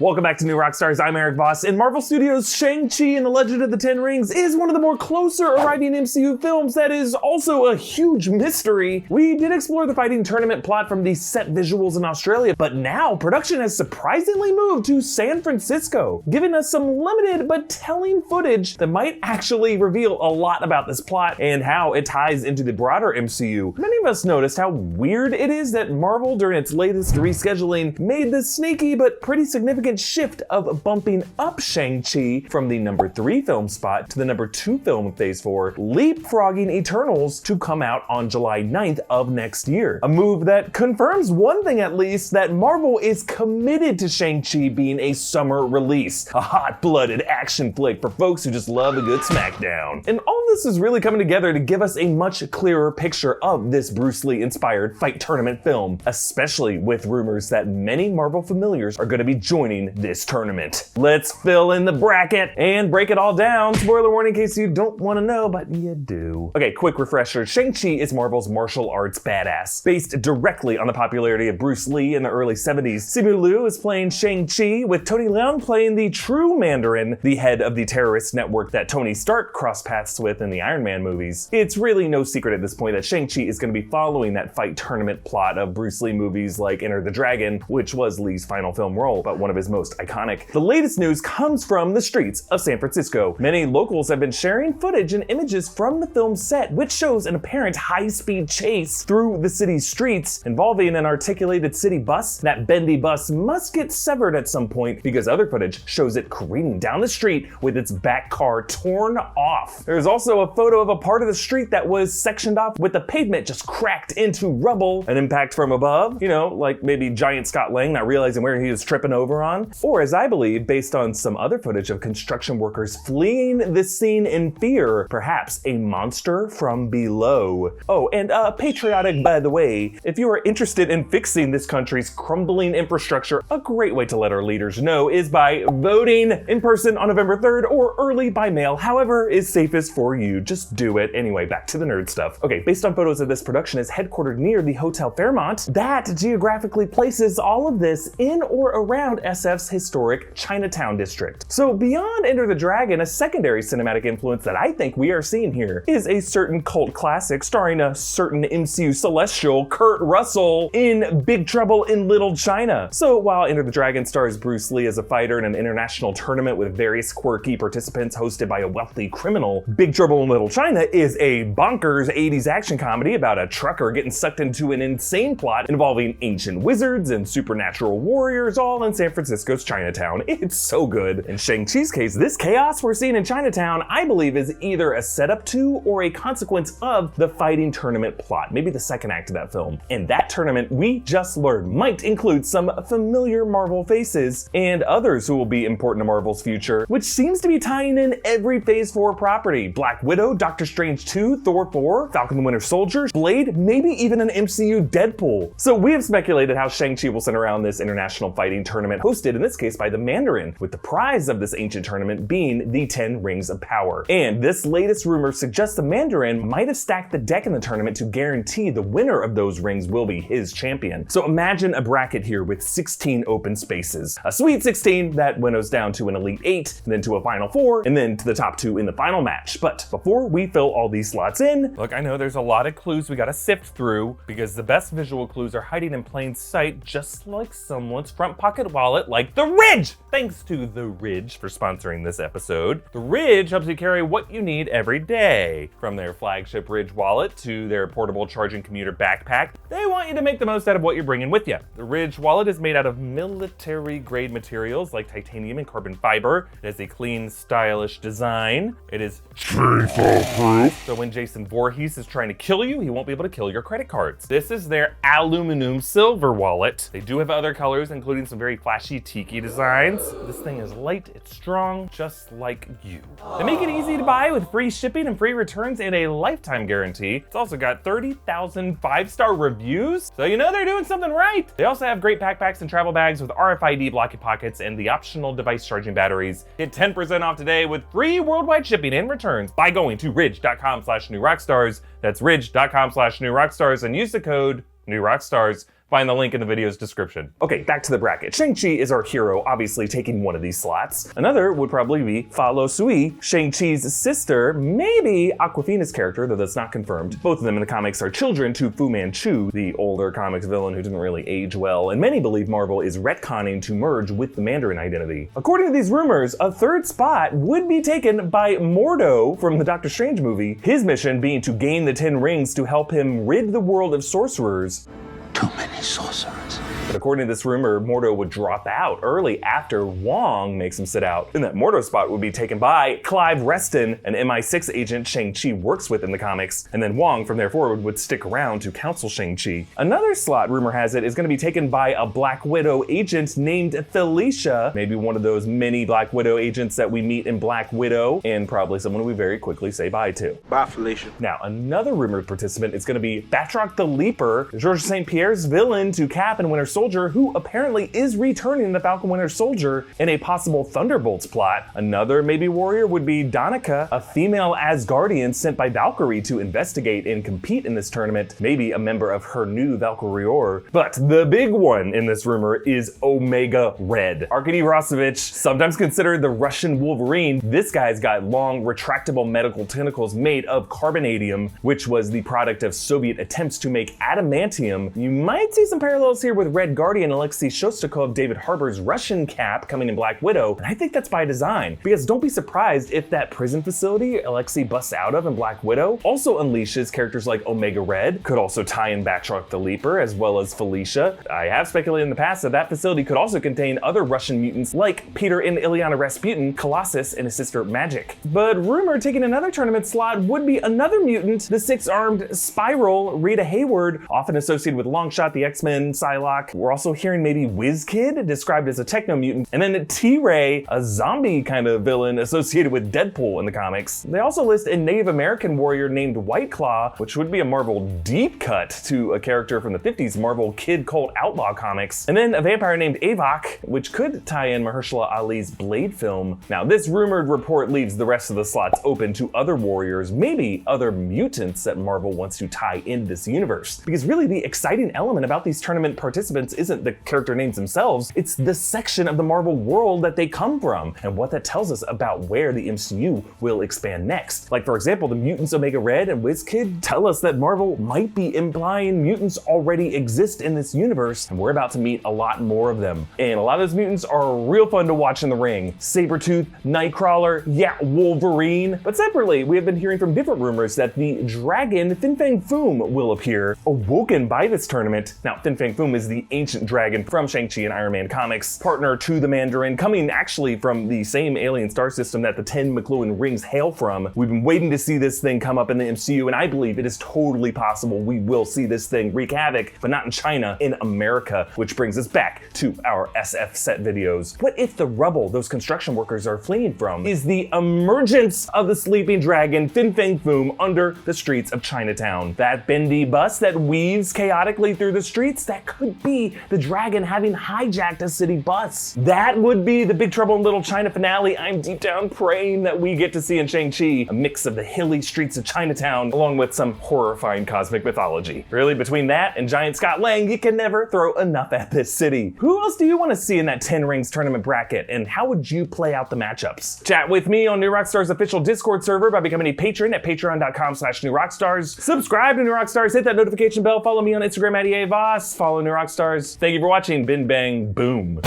Welcome back to New Rockstars. I'm Erik Voss, and Marvel Studios' Shang-Chi and the Legend of the Ten Rings is one of the more closer arriving MCU films that is also a huge mystery. We did explore the fighting tournament plot from the set visuals in Australia, but now production has surprisingly moved to San Francisco, giving us some limited but telling footage that might actually reveal a lot about this plot and how it ties into the broader MCU. Many of us noticed how weird it is that Marvel, during its latest rescheduling, made this sneaky but pretty significant shift of bumping up Shang-Chi from the number 3 film spot to the number 2 film of Phase 4, leapfrogging Eternals to come out on July 9th of next year. A move that confirms one thing at least, that Marvel is committed to Shang-Chi being a summer release, a hot-blooded action flick for folks who just love a good smackdown. And all this is really coming together to give us a much clearer picture of this Bruce Lee-inspired fight tournament film, especially with rumors that many Marvel familiars are going to be joining this tournament. Let's fill in the bracket and break it all down. Spoiler warning in case you don't want to know, but you do. Okay, quick refresher. Shang-Chi is Marvel's martial arts badass. Based directly on the popularity of Bruce Lee in the early 70s, Simu Liu is playing Shang-Chi, with Tony Leung playing the true Mandarin, the head of the terrorist network that Tony Stark crossed paths with in the Iron Man movies. It's really no secret at this point that Shang-Chi is going to be following that fight tournament plot of Bruce Lee movies like Enter the Dragon, which was Lee's final film role, but one of his most iconic. The latest news comes from the streets of San Francisco. Many locals have been sharing footage and images from the film set, which shows an apparent high-speed chase through the city's streets involving an articulated city bus. That bendy bus must get severed at some point because other footage shows it careening down the street with its back car torn off. There's also a photo of a part of the street that was sectioned off with the pavement just cracked into rubble, an impact from above, you know, like maybe giant Scott Lang not realizing where he was tripping over on. Or as I believe, based on some other footage of construction workers fleeing this scene in fear, perhaps a monster from below. Oh, and patriotic by the way, if you are interested in fixing this country's crumbling infrastructure, a great way to let our leaders know is by voting in person on November 3rd or early by mail, however is safest for you. Just do it. Anyway, back to the nerd stuff. Okay, based on photos of this production is headquartered near the Hotel Fairmont, that geographically places all of this in or around SF's historic Chinatown district. So beyond Enter the Dragon, a secondary cinematic influence that I think we are seeing here is a certain cult classic starring a certain MCU celestial, Kurt Russell, in Big Trouble in Little China. So while Enter the Dragon stars Bruce Lee as a fighter in an international tournament with various quirky participants hosted by a wealthy criminal, Big Trouble in Little China is a bonkers 80s action comedy about a trucker getting sucked into an insane plot involving ancient wizards and supernatural warriors all in San Francisco's Chinatown. It's so good. In Shang-Chi's case, this chaos we're seeing in Chinatown, I believe, is either a setup to or a consequence of the fighting tournament plot, maybe the second act of that film. And that tournament, we just learned, might include some familiar Marvel faces and others who will be important to Marvel's future, which seems to be tying in every Phase 4 property. Black Widow, Doctor Strange 2, Thor 4, Falcon the Winter Soldier, Blade, maybe even an MCU Deadpool. So we have speculated how Shang-Chi will center around this international fighting tournament hosted in this case by the Mandarin, with the prize of this ancient tournament being the 10 Rings of Power. And this latest rumor suggests the Mandarin might have stacked the deck in the tournament to guarantee the winner of those rings will be his champion. So imagine a bracket here with 16 open spaces. A Sweet 16 that winnows down to an Elite 8, then to a Final 4, and then to the top 2 in the final match. But before we fill all these slots in, look, I know there's a lot of clues we gotta sift through because the best visual clues are hiding in plain sight, just like someone's front pocket wallet, like the Ridge! Thanks to the Ridge for sponsoring this episode. The Ridge helps you carry what you need every day. From their flagship Ridge wallet to their portable charging commuter backpack, they want you to make the most out of what you're bringing with you. The Ridge wallet is made out of military-grade materials like titanium and carbon fiber. It has a clean, stylish design. It is fall-proof, so when Jason Voorhees is trying to kill you, he won't be able to kill your credit cards. This is their aluminum silver wallet. They do have other colors, including some very flashy tiki designs. This thing is light, it's strong, just like you. They make it easy to buy with free shipping and free returns and a lifetime guarantee. It's also got 30,000 5-star reviews, so you know they're doing something right. They also have great backpacks and travel bags with RFID blocky pockets and the optional device charging batteries. Get 10% off today with free worldwide shipping and returns by going to ridge.com/newrockstars. That's ridge.com/newrockstars and use the code NewRockstars. Find the link in the video's description. Okay, back to the bracket. Shang-Chi is our hero, obviously taking one of these slots. Another would probably be Fa Lo Sui, Shang-Chi's sister, maybe Awkwafina's character, though that's not confirmed. Both of them in the comics are children to Fu Manchu, the older comics villain who didn't really age well, and many believe Marvel is retconning to merge with the Mandarin identity. According to these rumors, a third spot would be taken by Mordo from the Doctor Strange movie, his mission being to gain the 10 rings to help him rid the world of sorcerers. Too many sorcerers. But according to this rumor, Mordo would drop out early after Wong makes him sit out. And that Mordo spot would be taken by Clive Reston, an MI6 agent Shang-Chi works with in the comics. And then Wong from there forward would stick around to counsel Shang-Chi. Another slot, rumor has it, is going to be taken by a Black Widow agent named Felicia. Maybe one of those many Black Widow agents that we meet in Black Widow, and probably someone we very quickly say bye to. Bye, Felicia. Now, another rumored participant is going to be Batroc the Leaper, Georges St. Pierre's villain to Cap and Winter Soldier, who apparently is returning the Falcon Winter Soldier in a possible Thunderbolts plot. Another maybe warrior would be Danica, a female Asgardian sent by Valkyrie to investigate and compete in this tournament, maybe a member of her new Valkyrior. But the big one in this rumor is Omega Red. Arkady Rossovich, sometimes considered the Russian Wolverine, this guy's got long, retractable medical tentacles made of carbonadium, which was the product of Soviet attempts to make adamantium. You might see some parallels here with Red Guardian Alexei Shostakov, David Harbour's Russian Cap, coming in Black Widow, and I think that's by design, because don't be surprised if that prison facility Alexei busts out of in Black Widow also unleashes characters like Omega Red, could also tie in Batroc the Leaper, as well as Felicia. I have speculated in the past that that facility could also contain other Russian mutants like Peter and Ilyana Rasputin, Colossus, and his sister Magic. But rumored taking another tournament slot would be another mutant, the six-armed Spiral, Rita Hayward, often associated with Longshot, the X-Men, Psylocke. We're also hearing maybe WizKid, described as a techno-mutant, and then T-Ray, a zombie kind of villain associated with Deadpool in the comics. They also list a Native American warrior named White Claw, which would be a Marvel deep cut to a character from the 50s Marvel Kid Cult Outlaw comics, and then a vampire named Avok, which could tie in Mahershala Ali's Blade film. Now, this rumored report leaves the rest of the slots open to other warriors, maybe other mutants that Marvel wants to tie in this universe. Because really the exciting element about these tournament participants isn't the character names themselves, it's the section of the Marvel world that they come from, and what that tells us about where the MCU will expand next. Like, for example, the mutants Omega Red and WizKid tell us that Marvel might be implying mutants already exist in this universe, and we're about to meet a lot more of them. And a lot of those mutants are real fun to watch in the ring. Sabretooth, Nightcrawler, yeah, Wolverine. But separately, we have been hearing from different rumors that the dragon Fang Foom will appear, awoken by this tournament. Now, Fang Foom is the ancient dragon from Shang-Chi and Iron Man comics, partner to the Mandarin, coming actually from the same alien star system that the 10 McLuhan rings hail from. We've been waiting to see this thing come up in the MCU, and I believe it is totally possible we will see this thing wreak havoc, but not in China, in America, which brings us back to our SF set videos. What if the rubble those construction workers are fleeing from is the emergence of the sleeping dragon Fang Foom under the streets of Chinatown? That bendy bus that weaves chaotically through the streets, that could be the dragon having hijacked a city bus. That would be the Big Trouble in Little China finale I'm deep down praying that we get to see in Shang-Chi, a mix of the hilly streets of Chinatown along with some horrifying cosmic mythology. Really, between that and Giant Scott Lang, you can never throw enough at this city. Who else do you want to see in that 10 Rings tournament bracket, and how would you play out the matchups? Chat with me on New Rockstars official Discord server by becoming a patron at patreon.com/newrockstars. Subscribe to New Rockstars, hit that notification bell, follow me on Instagram at Erik Voss, follow New Rockstars. Thank you for watching. Bin bang boom.